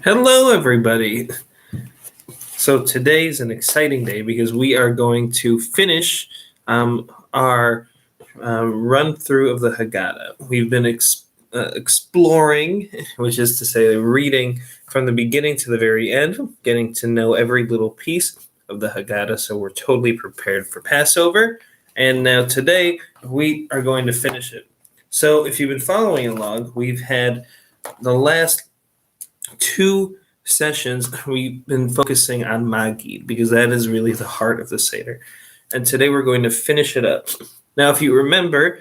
Hello, everybody. So today's an exciting day because we are going to finish our run through of the Haggadah. We've been exploring, which is to say, reading from the beginning to the very end, getting to know every little piece of the Haggadah, so we're totally prepared for Passover. And now today we are going to finish it. So if you've been following along, we've had the last two sessions we've been focusing on Magid because that is really the heart of the Seder. And today we're going to finish it up. Now, if you remember,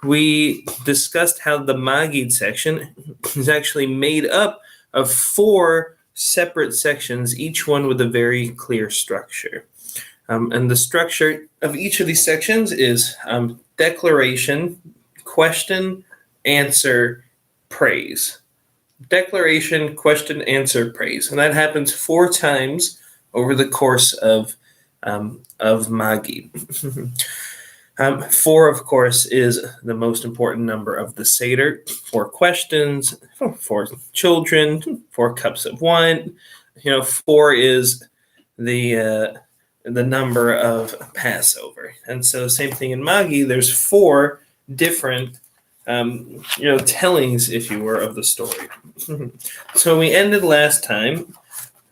we discussed how the Magid section is actually made up of four separate sections, each one with a very clear structure. And the structure of each of these sections is declaration, question, answer, praise. Declaration, question, answer, praise. And that happens 4 times over the course of Magid. 4, of course, is the most important number of the Seder. 4 questions, 4 children, 4 cups of wine. 4 is the number of Passover. And so same thing in Magid, there's 4 different tellings, if you were, of the story. So we ended last time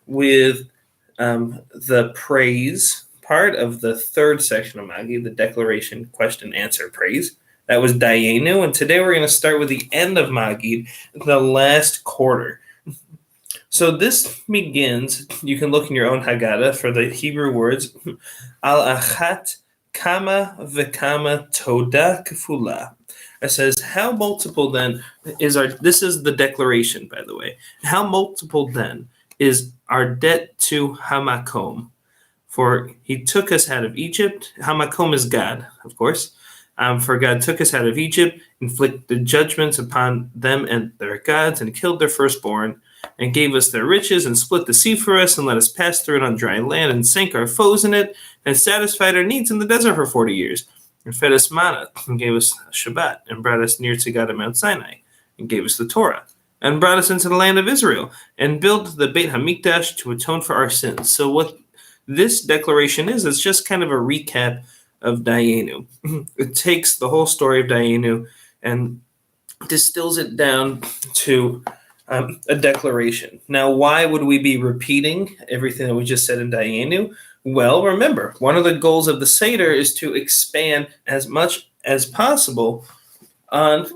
with the praise part of the 3rd section of Magid, the declaration, question, answer, praise. That was Dayenu, and today we're going to start with the end of Magid, the last quarter. So this begins, you can look in your own Haggadah for the Hebrew words, al achat kama v'kama toda kefula. It says, how multiple then is this is the declaration, by the way. How multiple then is our debt to Hamakom? For he took us out of Egypt. Hamakom is God, of course. For God took us out of Egypt, inflicted judgments upon them and their gods, and killed their firstborn, and gave us their riches, and split the sea for us, and let us pass through it on dry land, and sank our foes in it, and satisfied our needs in the desert for 40 years. And fed us manna, and gave us Shabbat, and brought us near to God at Mount Sinai, and gave us the Torah, and brought us into the land of Israel, and built the Beit HaMikdash to atone for our sins. So what this declaration is, it's just kind of a recap of Dayenu. It takes the whole story of Dayenu and distills it down to a declaration. Now, why would we be repeating everything that we just said in Dayenu? Well, remember, one of the goals of the Seder is to expand as much as possible on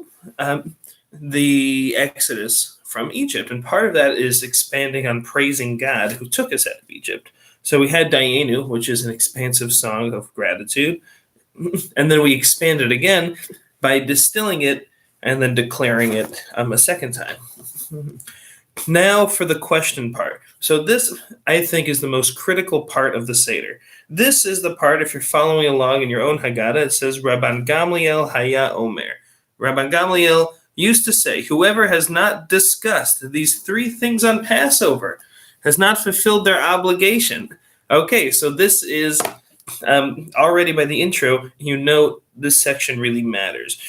the Exodus from Egypt. And part of that is expanding on praising God who took us out of Egypt. So we had Dayenu, which is an expansive song of gratitude. And then we expanded again by distilling it and then declaring it a second time. Now for the question part. So this, I think, is the most critical part of the Seder. This is the part, if you're following along in your own Haggadah, it says, Rabban Gamliel Haya Omer. Rabban Gamliel used to say, whoever has not discussed these 3 things on Passover has not fulfilled their obligation. Okay, so this is, already by the intro, you know this section really matters.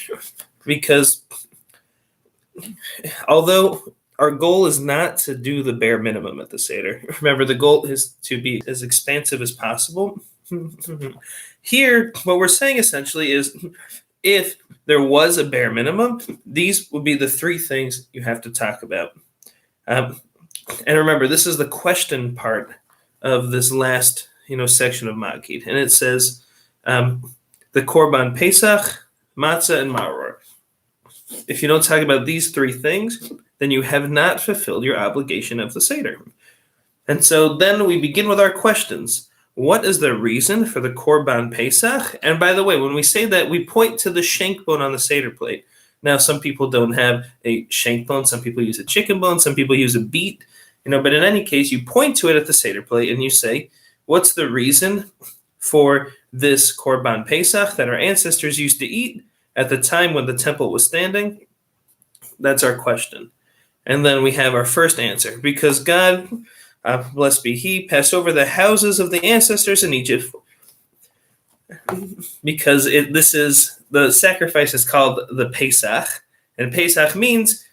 Because although our goal is not to do the bare minimum at the Seder. Remember, the goal is to be as expansive as possible. Here, what we're saying essentially is, if there was a bare minimum, these would be the 3 things you have to talk about. And remember, this is the question part of this last, section of Magid. And it says, the Korban Pesach, Matzah, and Maror. If you don't talk about these 3 things, then you have not fulfilled your obligation of the Seder. And so then we begin with our questions. What is the reason for the Korban Pesach? And by the way, when we say that, we point to the shank bone on the Seder plate. Now, some people don't have a shank bone. Some people use a chicken bone. Some people use a beet. But in any case, you point to it at the Seder plate and you say, what's the reason for this Korban Pesach that our ancestors used to eat at the time when the temple was standing? That's our question. And then we have our first answer. Because God, blessed be He, passed over the houses of the ancestors in Egypt. Because the sacrifice is called the Pesach. And Pesach means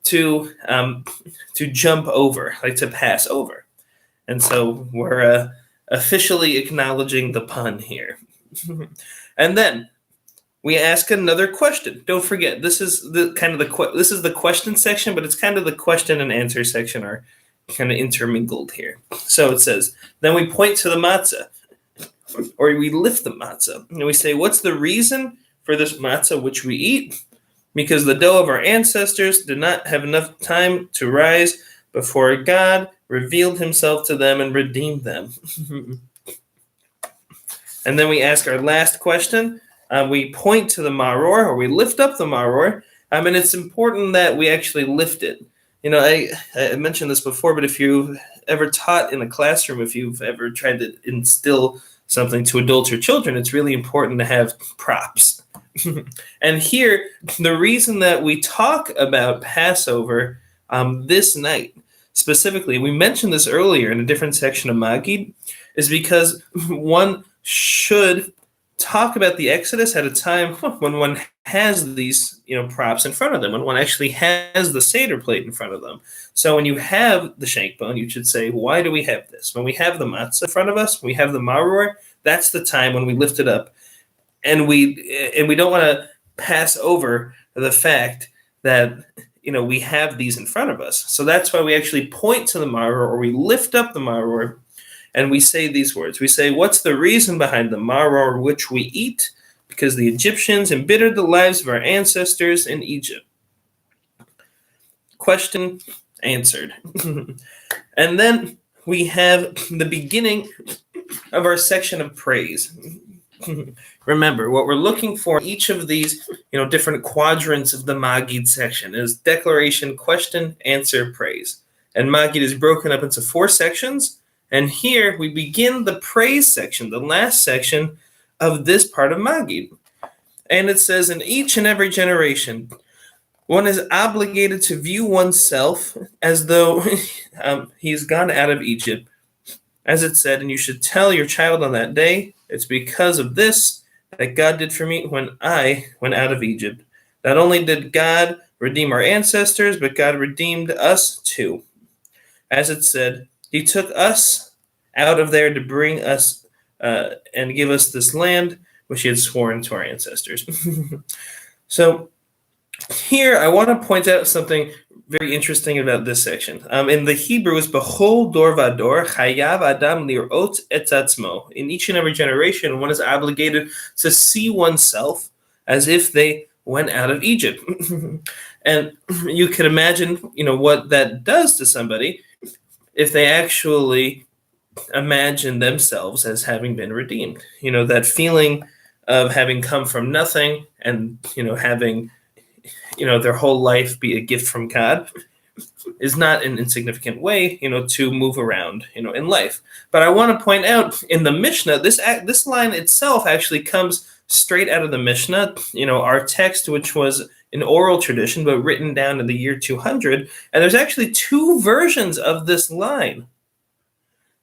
to jump over, like to pass over. And so we're officially acknowledging the pun here. And then we ask another question. Don't forget, this is the question section, but it's kind of the question and answer section are kind of intermingled here. So it says, then we point to the matzah, or we lift the matzah, and we say, what's the reason for this matzah which we eat? Because the dough of our ancestors did not have enough time to rise before God revealed himself to them and redeemed them. And then we ask our last question. We point to the maror, or we lift up the maror. And it's important that we actually lift it. I mentioned this before, but if you've ever taught in a classroom, if you've ever tried to instill something to adults or children, it's really important to have props. And here, the reason that we talk about Passover this night, specifically, we mentioned this earlier in a different section of Magid, is because one should talk about the Exodus at a time when one has these props in front of them, when one actually has the Seder plate in front of them. So when you have the shank bone, you should say, why do we have this? When we have the matzah in front of us, we have the maror, that's the time when we lift it up. And we don't want to pass over the fact that we have these in front of us. So that's why we actually point to the maror, or we lift up the maror, and we say these words. We say, what's the reason behind the maror which we eat? Because the Egyptians embittered the lives of our ancestors in Egypt. Question answered. And then we have the beginning of our section of praise. Remember, what we're looking for in each of these, different quadrants of the Magid section is declaration, question, answer, praise. And Magid is broken up into 4 sections. And here we begin the praise section, the last section of this part of Magid. And it says, in each and every generation, one is obligated to view oneself as though he's gone out of Egypt. As it said, and you should tell your child on that day, it's because of this that God did for me when I went out of Egypt. Not only did God redeem our ancestors, but God redeemed us too. As it said, he took us out of there to bring us and give us this land, which he had sworn to our ancestors. So here I want to point out something very interesting about this section. In the Hebrew, it's B'chol dor vador chayav adam lirot et atzmo. In each and every generation, one is obligated to see oneself as if they went out of Egypt. And you can imagine, what that does to somebody if they actually imagine themselves as having been redeemed. That feeling of having come from nothing and, having their whole life be a gift from God is not an insignificant way, to move around, in life. But I want to point out in the Mishnah, this line itself actually comes straight out of the Mishnah, our text, which was an oral tradition, but written down in the year 200. And there's actually 2 versions of this line.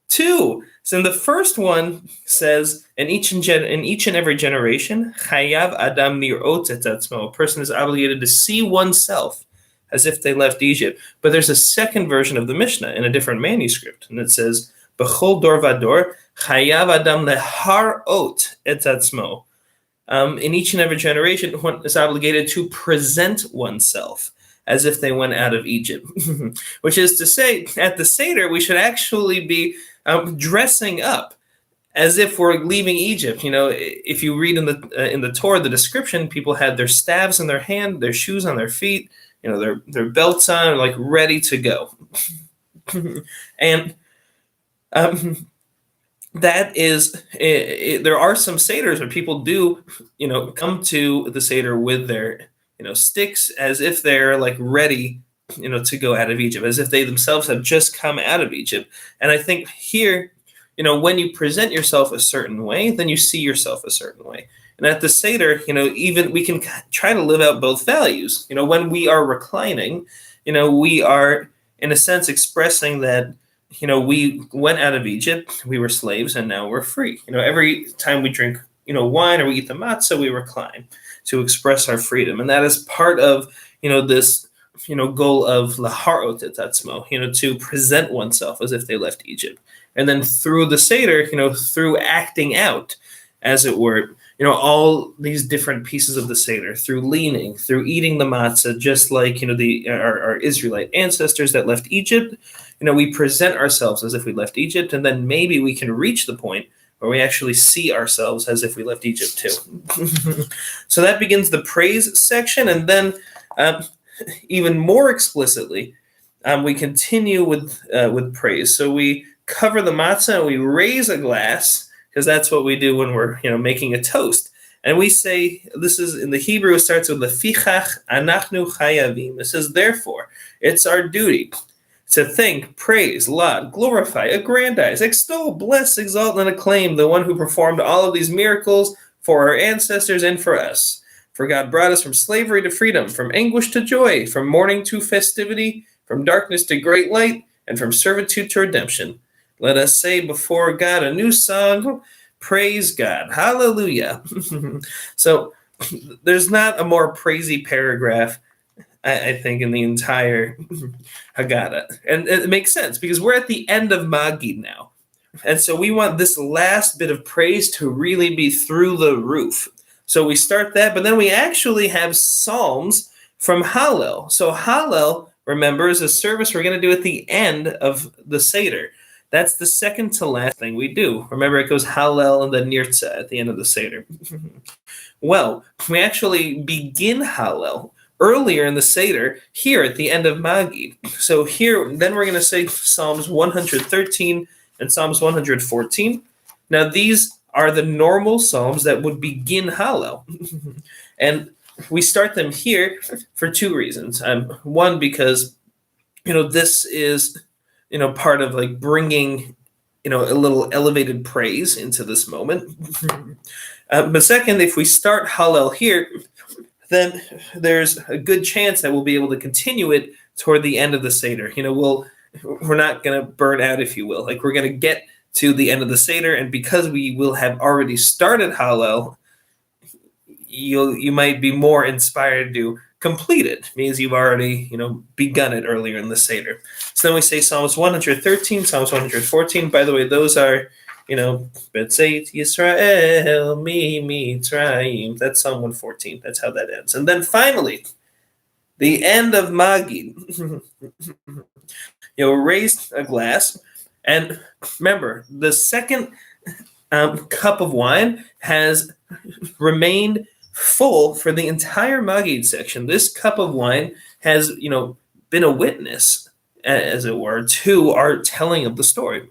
2. So the first one says, in each and every generation, chayav adam lirot et atzmo. A person is obligated to see oneself as if they left Egypt. But there's a second version of the Mishnah in a different manuscript, and it says, b'chol dor vador chayav adam leharot et atzmo. In each and every generation, one is obligated to present oneself as if they went out of Egypt. Which is to say, at the Seder, we should actually be dressing up as if we're leaving Egypt. If you read in the Torah, the description, people had their staves in their hand, their shoes on their feet, their belts on, like ready to go. And that is, there are some Seders where people do, come to the Seder with their, sticks as if they're like ready, to go out of Egypt, as if they themselves have just come out of Egypt. And I think here, when you present yourself a certain way, then you see yourself a certain way. And at the Seder, even we can try to live out both values. When we are reclining, we are, in a sense, expressing that, we went out of Egypt, we were slaves, and now we're free. Every time we drink, wine or we eat the matzah, we recline to express our freedom. And that is part of, this goal of laharot et atzmo, to present oneself as if they left Egypt. And then through the Seder, through acting out, as it were, all these different pieces of the Seder, through leaning, through eating the matzah, just like, our Israelite ancestors that left Egypt, we present ourselves as if we left Egypt, and then maybe we can reach the point where we actually see ourselves as if we left Egypt too. So that begins the praise section, and then even more explicitly, we continue with praise. So we cover the matzah and we raise a glass, because that's what we do when we're making a toast. And we say, this is in the Hebrew, it starts with lefichach anachnu chayavim. It says, therefore, it's our duty to thank, praise, laud, glorify, aggrandize, extol, bless, exalt, and acclaim the one who performed all of these miracles for our ancestors and for us. For God brought us from slavery to freedom, from anguish to joy, from mourning to festivity, from darkness to great light, and from servitude to redemption. Let us say before God a new song, praise God, hallelujah. So there's not a more praisey paragraph, I think, in the entire Haggadah. And it makes sense, because we're at the end of Magid now. And so we want this last bit of praise to really be through the roof. So we start that, but then we actually have Psalms from Hallel. So Hallel, remember, is a service we're going to do at the end of the Seder. That's the second to last thing we do. Remember, it goes Hallel and then Nirtza at the end of the Seder. Well, we actually begin Hallel earlier in the Seder, here at the end of Magid. So here, then we're going to say Psalms 113 and Psalms 114. Now, these are the normal Psalms that would begin Hallel. And we start them here for two reasons. One, because, this is, part of like bringing, a little elevated praise into this moment. But second, if we start Hallel here, then there's a good chance that we'll be able to continue it toward the end of the Seder. We're not going to burn out, if you will. Like, we're going to get to the end of the Seder, and because we will have already started Hallel, you might be more inspired to complete it, means you've already, begun it earlier in the Seder. So then we say Psalms 113, Psalms 114. By the way, those are, Betzeit Yisrael mi Mitzrayim. That's Psalm 114. That's how that ends. And then finally, the end of Magid. Raise a glass. And remember, the second cup of wine has remained full for the entire Magid section. This cup of wine has, been a witness, as it were, to our telling of the story.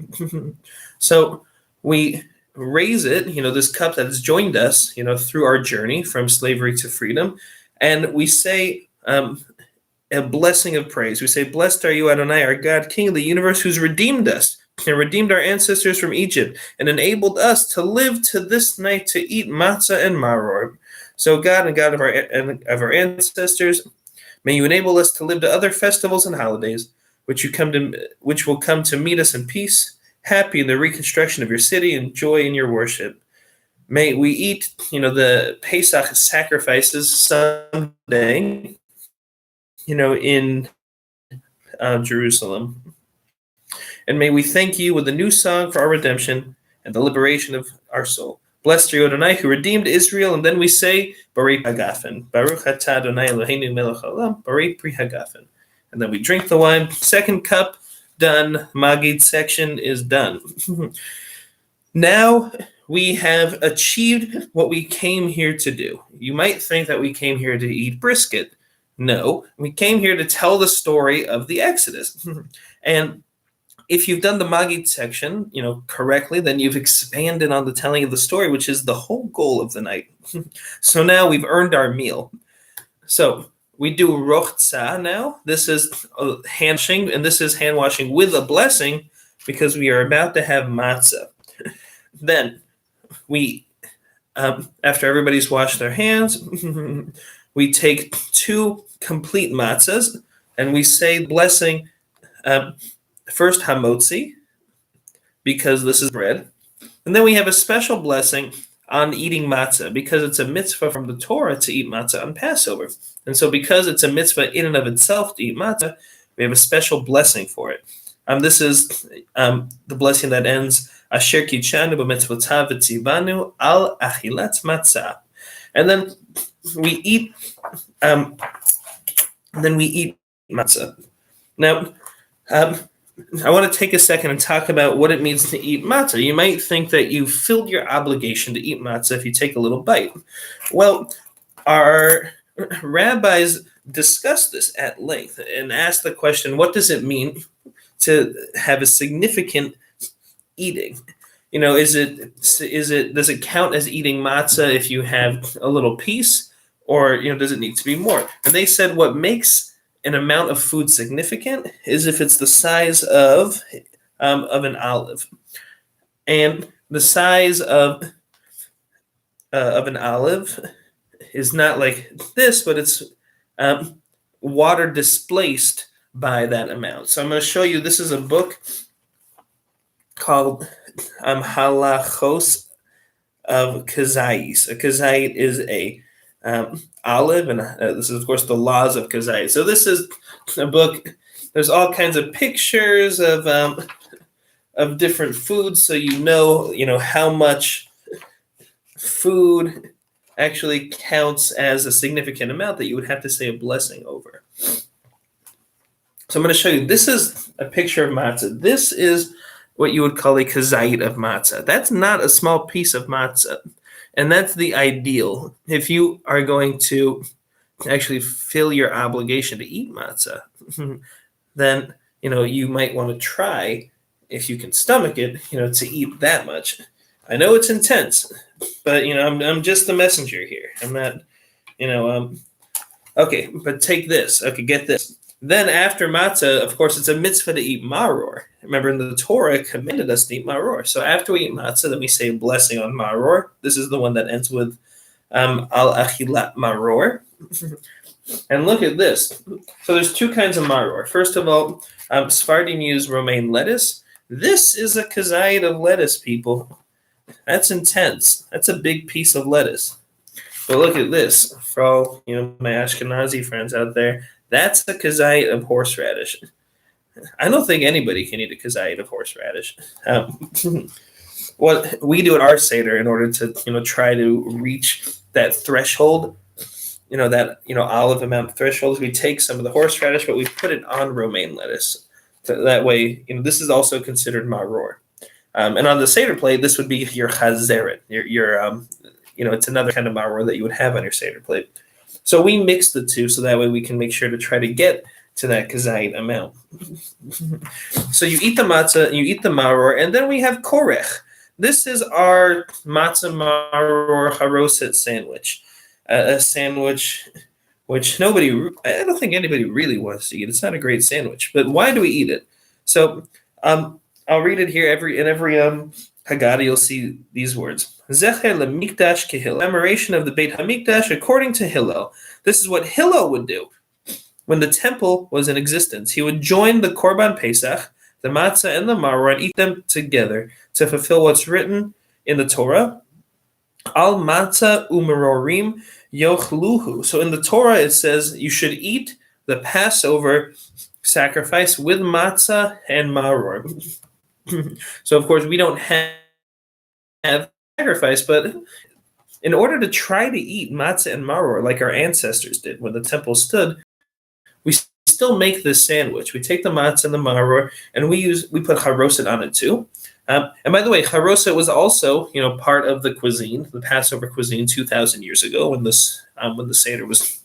So we raise it, this cup that has joined us, through our journey from slavery to freedom, and we say a blessing of praise. We say, blessed are you, Adonai, our God, King of the universe, who's redeemed us and redeemed our ancestors from Egypt and enabled us to live to this night to eat matzah and maror. So God and God of our ancestors, may you enable us to live to other festivals and holidays, which will come to meet us in peace, happy in the reconstruction of your city, and joy in your worship. May we eat, the Pesach sacrifices someday, in Jerusalem. And may we thank you with a new song for our redemption and the liberation of our soul. Blessed are you, Adonai, who redeemed Israel. And then we say, Barei Hagafen. Baruch atah Adonai Eloheinu melech haolam, Barei Pri Hagafen. And then we drink the wine. Second cup, done. Magid section is done. Now we have achieved what we came here to do. You might think that we came here to eat brisket. No, we came here to tell the story of the Exodus. And if you've done the Magid section, correctly, then you've expanded on the telling of the story, which is the whole goal of the night. So now we've earned our meal. So we do rochza now. This is hand washing, and this is hand washing with a blessing, because we are about to have matzah. Then we, after everybody's washed their hands, we take 2 complete matzahs, and we say blessing, first hamotzi, because this is bread. And then we have a special blessing on eating matzah because it's a mitzvah from the Torah to eat matzah on Passover. And so because it's a mitzvah in and of itself to eat matzah, we have a special blessing for it. This is the blessing that ends Asher kichanu b'mitzvotav v'tzivanu al achilat matzah. And then we eat matzah. Now, I want to take a second and talk about what it means to eat matzah. You might think that you filled your obligation to eat matzah if you take a little bite. Well, our rabbis discuss this at length and ask the question, what does it mean to have a significant eating? Does it count as eating matzah if you have a little piece, or does it need to be more? And they said what makes an amount of food significant is if it's the size of an olive, and the size of an olive is not like this, but it's water displaced by that amount. So I'm going to show you. This is a book called Halachos of Kazayis. A Kazayit is a olive, and this is, of course, the laws of Kazayit. So this is a book. There's all kinds of pictures of different foods, so you know how much food actually counts as a significant amount that you would have to say a blessing over. So I'm going to show you. This is a picture of matzah. This is what you would call a kazayit of matzah. That's not a small piece of matzah. And that's the ideal. If you are going to actually fill your obligation to eat matzah, then you might want to try, if you can stomach it, to eat that much. I know it's intense, but I'm just the messenger here. I'm not, okay, but take this. Okay, get this. Then after matzah, of course, it's a mitzvah to eat maror. Remember, in the Torah, it commanded us to eat maror. So after we eat matzah, then we say a blessing on maror. This is the one that ends with al achilat maror. And look at this. So there's two kinds of maror. First of all, Sephardim use romaine lettuce. This is a kazayit of lettuce, people. That's intense. That's a big piece of lettuce. But look at this. For all my Ashkenazi friends out there, that's the kazayit of horseradish. I don't think anybody can eat a kazayit of horseradish. What we do at our Seder in order to try to reach that threshold, that olive amount threshold, is we take some of the horseradish, but we put it on romaine lettuce. So that way, this is also considered maror. And on the Seder plate, this would be your chazeret. Your it's another kind of maror that you would have on your Seder plate. So we mix the two, so that way we can make sure to try to get to that kazayit amount. So you eat the matzah, you eat the maror, and then we have korech. This is our matzah maror haroset sandwich, a sandwich which I don't think anybody really wants to eat. It's not a great sandwich, but why do we eat it? So I'll read it here. In every Haggadah, you'll see these words. Zecher lemikdash kehillel. Commemoration of the Beit Hamikdash according to Hillel. This is what Hillel would do when the temple was in existence. He would join the Korban Pesach, the matzah and the maror, and eat them together to fulfill what's written in the Torah. Al matzah umerorim yochluhu. So in the Torah, it says you should eat the Passover sacrifice with matzah and maror. So, of course, we don't have sacrifice, but in order to try to eat matzah and maror like our ancestors did when the temple stood, we still make this sandwich. We take the matzah and the maror, and we put haroset on it too. And by the way, haroset was also part of the cuisine, the Passover cuisine, 2,000 years ago when the Seder was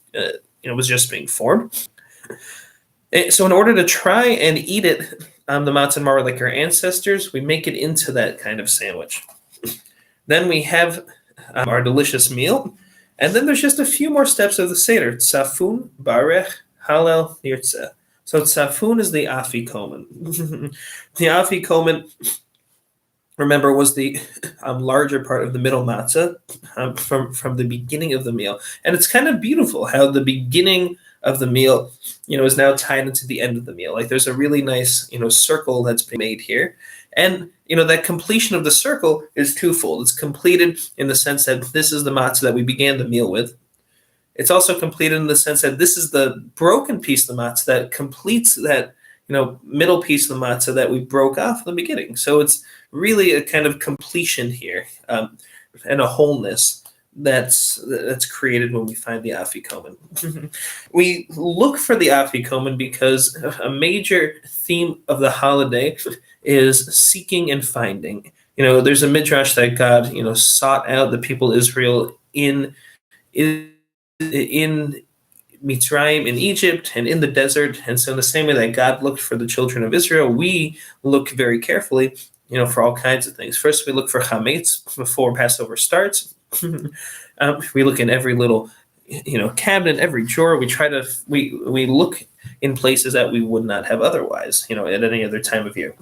was just being formed. So in order to try and eat it, the matzah and maror like our ancestors, we make it into that kind of sandwich. Then we have our delicious meal, and then there's just a few more steps of the Seder. Tzafun, Barech, Halel, Nirtzeh. So Tzafun is the Afikomen. The Afikomen, remember, was the larger part of the middle matzah from the beginning of the meal. And it's kind of beautiful how the beginning of the meal, is now tied into the end of the meal. Like there's a really nice, circle that's been made here. And that completion of the circle is twofold. It's completed in the sense that this is the matzah that we began the meal with. It's also completed in the sense that this is the broken piece of the matzah that completes that middle piece of the matzah that we broke off in the beginning. So it's really a kind of completion here, and a wholeness that's created when we find the Afikomen. We look for the Afikomen because a major theme of the holiday is seeking and finding. There's a midrash that God sought out the people of Israel in Mitzrayim, in Egypt, and in the desert. And so in the same way that God looked for the children of Israel, we look very carefully, for all kinds of things. First, we look for chametz before Passover starts. We look in every little, cabinet, every drawer. We look in places that we would not have otherwise, at any other time of year.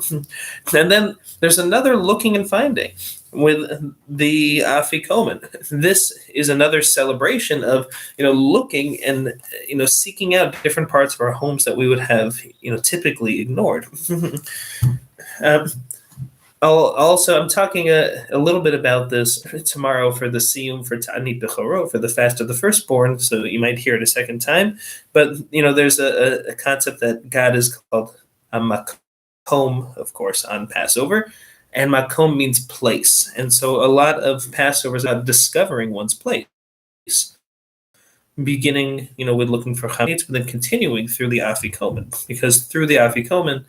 And then there's another looking and finding with the Afikomen. This is another celebration of, looking and, seeking out different parts of our homes that we would have, typically ignored. I'm talking a little bit about this tomorrow for the Siyum for Ta'anit Bechorot, for the fast of the firstborn, so you might hear it a second time. But, there's a concept that God is called a makom, of course, on Passover, and makom means place. And so a lot of Passover is about discovering one's place, beginning, with looking for chametz, but then continuing through the Afikomen, because through the Afikomen,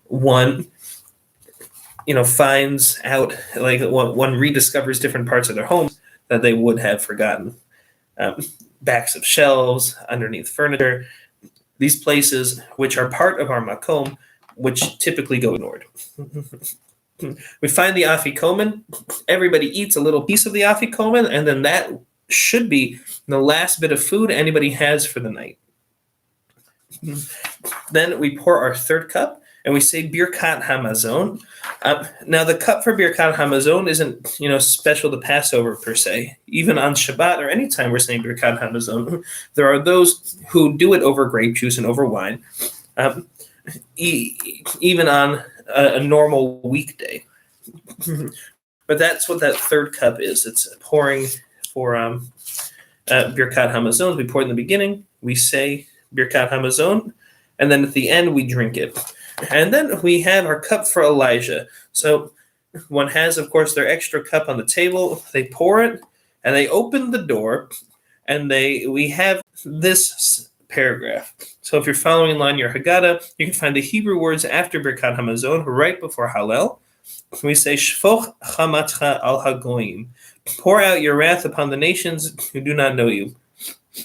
one finds out, like one rediscovers different parts of their homes that they would have forgotten. Backs of shelves, underneath furniture, these places which are part of our makom, which typically go ignored. We find the Afikomen, everybody eats a little piece of the Afikomen, and then that should be the last bit of food anybody has for the night. Then we pour our third cup, and we say Birkat Hamazon. Now, the cup for Birkat Hamazon isn't, special to Passover per se. Even on Shabbat or any time we're saying Birkat Hamazon, there are those who do it over grape juice and over wine, even on a normal weekday. But that's what that third cup is. It's pouring for Birkat Hamazon. We pour it in the beginning. We say Birkat Hamazon, and then at the end we drink it. And then we have our cup for Elijah. So one has, of course, their extra cup on the table. They pour it, and they open the door, and we have this paragraph. So if you're following along your Haggadah, you can find the Hebrew words after Birkat Hamazon, right before Hallel. We say, Shfoch chamatcha al hagoyim. Pour out your wrath upon the nations who do not know you,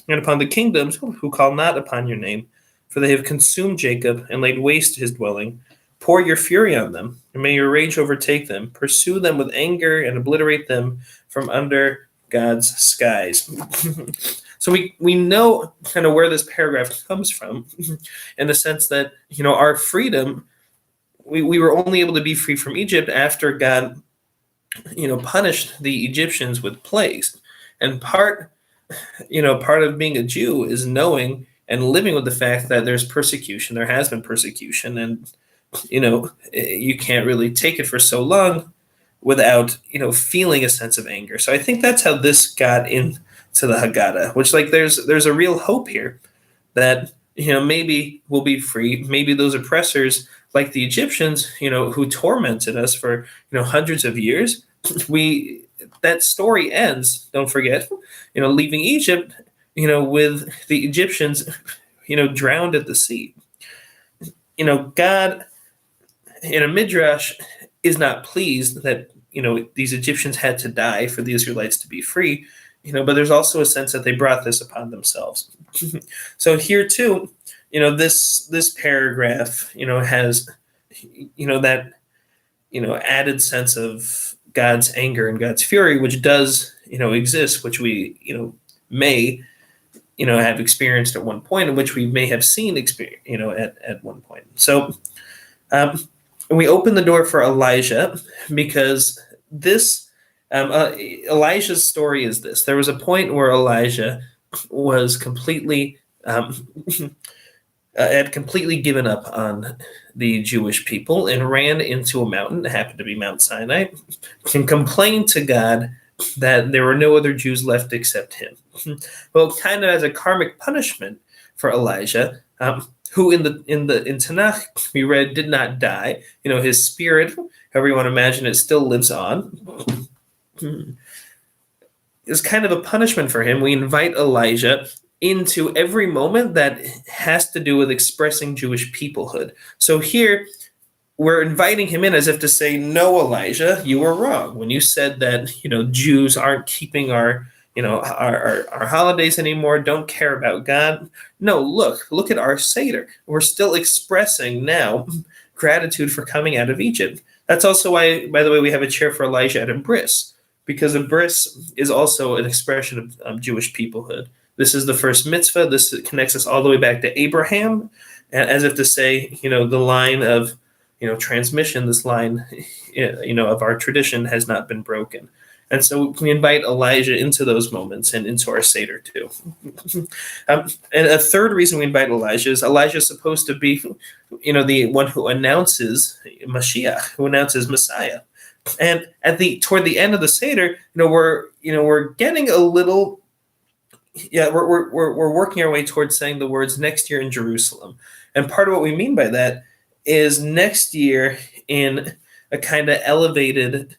and upon the kingdoms who call not upon your name. For they have consumed Jacob and laid waste his dwelling. Pour your fury on them, and may your rage overtake them. Pursue them with anger and obliterate them from under God's skies. So we know kind of where this paragraph comes from, in the sense that, our freedom, we were only able to be free from Egypt after God, punished the Egyptians with plagues. And part of being a Jew is knowing and living with the fact that there's persecution, there has been persecution, and, you can't really take it for so long without, feeling a sense of anger. So I think that's how this got into the Haggadah, which, there's a real hope here that, maybe we'll be free. Maybe those oppressors, like the Egyptians, who tormented us for, hundreds of years, that story ends, don't forget, leaving Egypt, with the Egyptians, drowned at the sea. God, in a midrash, is not pleased that, these Egyptians had to die for the Israelites to be free, but there's also a sense that they brought this upon themselves. So here too, this paragraph, has, that, added sense of God's anger and God's fury, which does, exist, which we, may, have experienced at one point, and which we may have seen, at one point. So we open the door for Elijah because this, Elijah's story is this. There was a point where Elijah was completely had completely given up on the Jewish people and ran into a mountain, it happened to be Mount Sinai, and complained to God that there were no other Jews left except him. Well, kind of as a karmic punishment for Elijah, who in Tanakh we read did not die. His spirit, however you want to imagine it, still lives on. Is kind of a punishment for him. We invite Elijah into every moment that has to do with expressing Jewish peoplehood. So here, we're inviting him in as if to say, no, Elijah, you were wrong when you said that Jews aren't keeping our holidays anymore, don't care about God. No, look at our Seder. We're still expressing now gratitude for coming out of Egypt. That's also why, by the way, we have a chair for Elijah at a bris, because a bris is also an expression of Jewish peoplehood. This is the first mitzvah. This connects us all the way back to Abraham, as if to say, the line of transmission, this line, of our tradition has not been broken. And so we invite Elijah into those moments and into our Seder too. And a third reason we invite Elijah is Elijah is supposed to be, the one who announces Mashiach, who announces Messiah. And toward the end of the Seder, we're getting a little, we're working our way towards saying the words next year in Jerusalem. And part of what we mean by that is next year in a kind of elevated,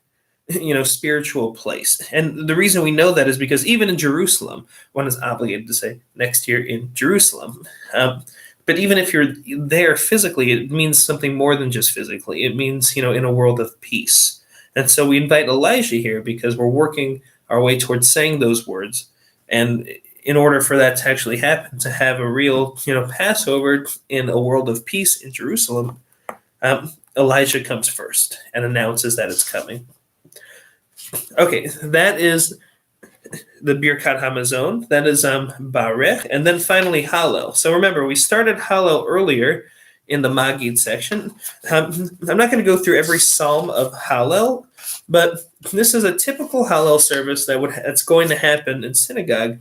spiritual place. And the reason we know that is because even in Jerusalem, one is obligated to say next year in Jerusalem. But even if you're there physically, it means something more than just physically. It means, in a world of peace. And so we invite Elijah here because we're working our way towards saying those words. And in order for that to actually happen, to have a real, Passover in a world of peace in Jerusalem, Elijah comes first and announces that it's coming. Okay, that is the Birkat Hamazon. That is Barech, and then finally Hallel. So remember, we started Hallel earlier in the Magid section. I'm not going to go through every psalm of Hallel, but this is a typical Hallel service that's going to happen in synagogue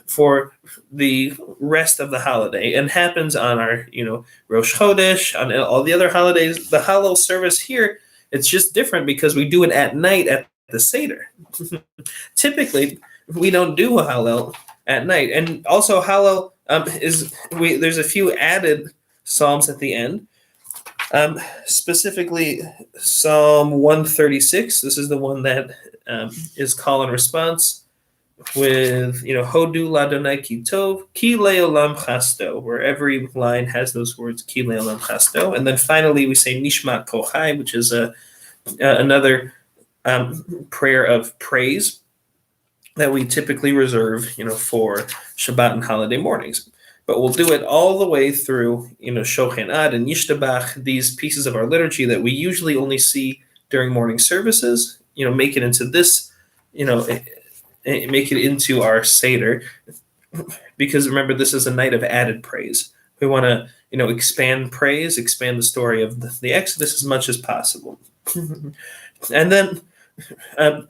for the rest of the holiday, and happens on our Rosh Chodesh, on all the other holidays. The Hallel service here, it's just different because we do it at night at the Seder. Typically, we don't do a Hallel at night. And also Hallel there's a few added psalms at the end. Specifically Psalm 136. This is the one that is call and response with Hodu Ladonai Ki Tov, Ki Leolam Chasto, where every line has those words Ki Leolam Chasto. And then finally we say Nishma Kochai, which is another prayer of praise that we typically reserve for Shabbat and holiday mornings. But we'll do it all the way through Shochen Ad and Yishtabach, these pieces of our liturgy that we usually only see during morning services, make it into this, make it into our Seder, because remember, this is a night of added praise. We want to, expand praise, expand the story of the Exodus as much as possible. And then, I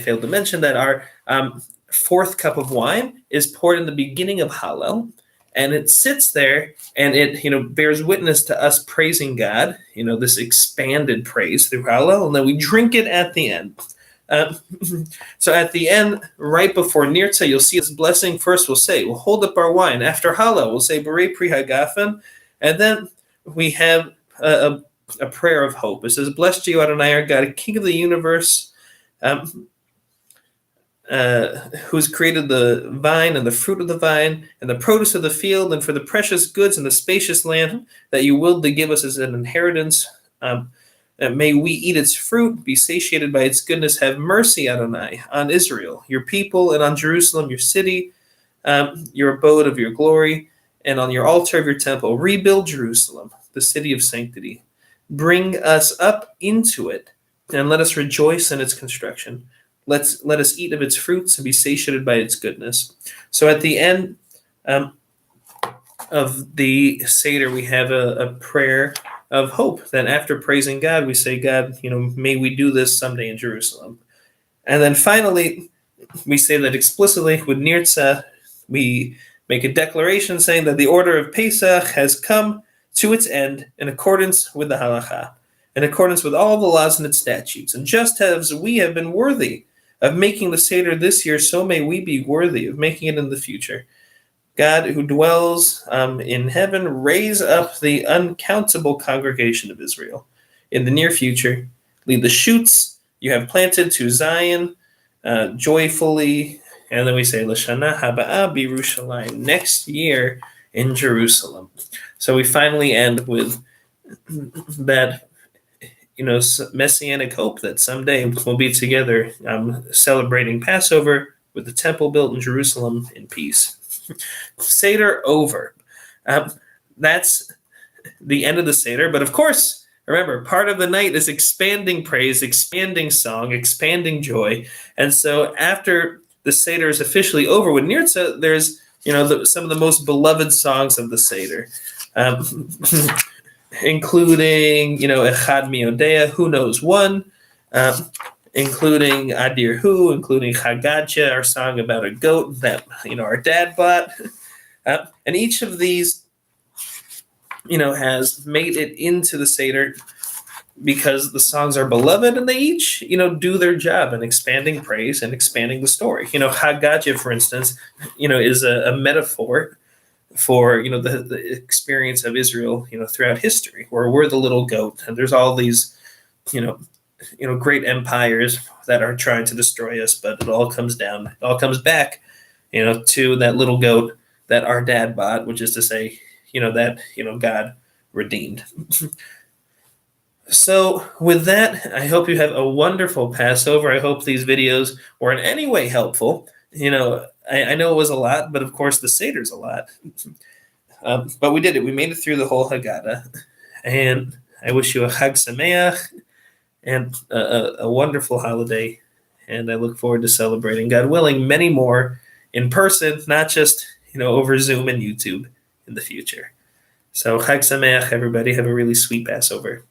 failed to mention that our fourth cup of wine is poured in the beginning of Hallel, and it sits there and it bears witness to us praising God, this expanded praise through Hallel, and then we drink it at the end. So at the end, right before Nirtza, you'll see this blessing. First we'll hold up our wine. After Hallel, we'll say Borei Pri Hagafen, and then we have a prayer of hope. It says, "Blessed are you, Adonai, our God, King of the universe, who's created the vine and the fruit of the vine and the produce of the field, and for the precious goods and the spacious land that you willed to give us as an inheritance. May we eat its fruit, be satiated by its goodness. Have mercy, Adonai, on Israel, your people, and on Jerusalem, your city, your abode of your glory, and on your altar of your temple. Rebuild Jerusalem, the city of sanctity. Bring us up into it, and let us rejoice in its construction. Let us eat of its fruits and be satiated by its goodness." So at the end of the Seder, we have a prayer of hope. That after praising God, we say, God, may we do this someday in Jerusalem. And then finally, we say that explicitly with Nirtza, we make a declaration saying that the order of Pesach has come to its end in accordance with the halacha, in accordance with all the laws and its statutes. And just as we have been worthy of making the Seder this year, so may we be worthy of making it in the future. God, who dwells in heaven, raise up the uncountable congregation of Israel in the near future. Lead the shoots you have planted to Zion joyfully. And then we say, L'shana haba'a b'Yerushalayim, next year in Jerusalem. So we finally end with that, messianic hope that someday we'll be together celebrating Passover with the temple built in Jerusalem in peace. Seder over. That's the end of the Seder. But of course, remember, part of the night is expanding praise, expanding song, expanding joy. And so after the Seder is officially over with Nirtza, there's, some of the most beloved songs of the Seder, including, Echad Mi Odea, Who Knows One, including Adir Hu, including Haggadah, our song about a goat that, our dad bought. And each of these, has made it into the Seder because the songs are beloved and they each, do their job in expanding praise and expanding the story. Haggadah, for instance, is a metaphor for, the experience of Israel, throughout history, where we're the little goat and there's all these, great empires that are trying to destroy us, but it all comes back, to that little goat that our dad bought, which is to say, that, God redeemed. So with that, I hope you have a wonderful Passover. I hope these videos were in any way helpful. I know it was a lot, but of course the Seder's a lot. But we did it. We made it through the whole Haggadah. And I wish you a Chag Sameach and a wonderful holiday. And I look forward to celebrating, God willing, many more in person, not just, over Zoom and YouTube in the future. So Chag Sameach, everybody. Have a really sweet Passover.